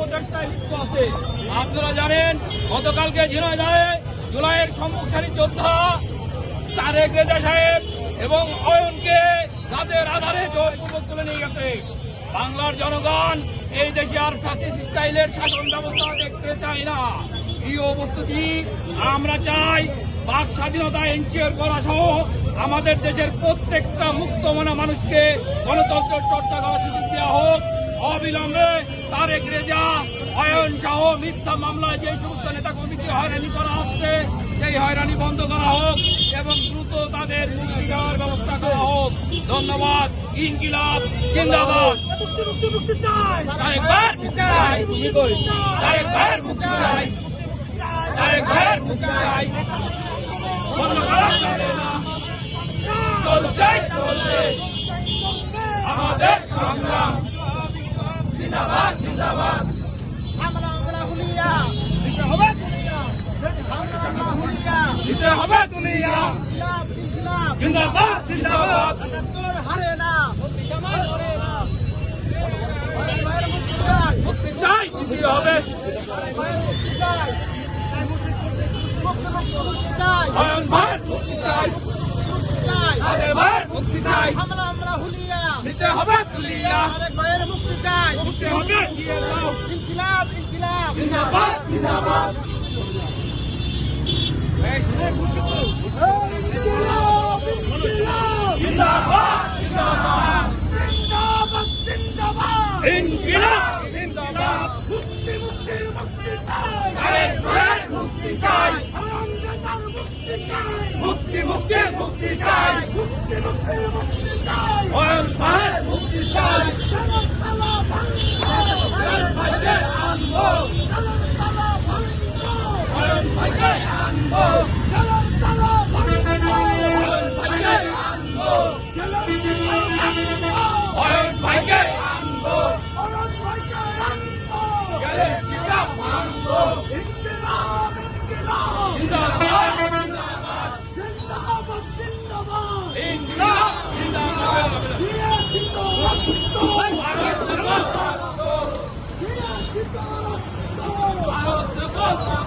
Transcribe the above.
অপচেষ্টায় লিপ্ত আছে। আপনারা জানেন গতকালকে ঝিনাইদহে জুলাইয়ের সম্মুখসারী যোদ্ধা তারেক রেজা সাহেব এবং অয়নকে যাদের আধারে জোরপূর্বক তুলে নিয়ে গেছে। বাংলার জনগণ এই দেশে আর ফ্যাসিস্ট স্টাইলের শাসন ব্যবস্থা দেখতে চায় না। এই উপস্থিতি আমরা চাই বাক স্বাধীনতা এনশিওর করা সহ আমাদের দেশের প্রত্যেকটা মুক্তমনা মানুষকে গণতন্ত্রের চর্চা করার সুযোগ দেওয়া হোক। অবিলম্বে তারেক রেজা, অয়ন সহ মিথ্যা মামলায় যে সমস্ত নেতা কর্মীকে হয়রানি করা হচ্ছে সেই হয়রানি বন্ধ করা হোক এবং দ্রুত তাদের মুক্তি দেওয়ার ব্যবস্থা করা হোক। ধন্যবাদ। ইনকিলাব জিন্দাবাদ। তারেক ভাইয়ের মুক্তি চাই, তারেক ভাইয়ের মুক্তি চাই, তারেক ভাইয়ের মুক্তি চাই। বন্ধ করা যাবে না, চলছে চলবে আমাদের সংগ্রাম। জিন্দাবাদ জিন্দাবাদ। আমরা হুলিয়া দিতে হবে দুনিয়া, আমরা হুলিয়া দিতে হবে দুনিয়া। ইনকিলাব ইনকিলাব জিন্দাবাদ জিন্দাবাদ। তোর হারে না, সমাজ হারে না। ভাইয়ের মুক্তি চাই, মুক্তি চাই, দিতে হবে। ভাইয়ের মুক্তি চাই, মুক্তি চাই, অয়ন ভাইয়ের মুক্তি চাই, মুক্তি চাই। তারেক ভাইয়ের মুক্তি চাই, আমরা হুলিয়া দিতে হবে দুনিয়া। তারেক ভাইয়ের মুক্তি চাই, মুক্তি হবে দিয়ে দাও। ইনকিলাব ইনকিলাব জিন্দাবাদ জিন্দাবাদ। জিন্দাবাদ জিন্দাবাদ। ইনকিলাব জিন্দাবাদ। মুক্তি মুক্তি মুক্তি চাই, তারেক ভাইয়ের মুক্তি চাই, মুক্তি চাই, মুক্তি মুক্তি মুক্তি চাই, মুক্তি মুক্তি মুক্তি চাই। অয়ন ভাইয়ের মুক্তি চাই। অয়ন ভাইকে আনবো, অয়ন ভাইকে আনবো, অয়ন ভাইকে আনবো, অয়ন ভাইকে আনবো, গেলে শিক্ষা আনবো। জিন্দাবাদ জিন্দাবাদ। ইনকিলাব জিন্দাবাদ। ভারত জিন্দাবাদ। ভারত জিন্দাবাদ।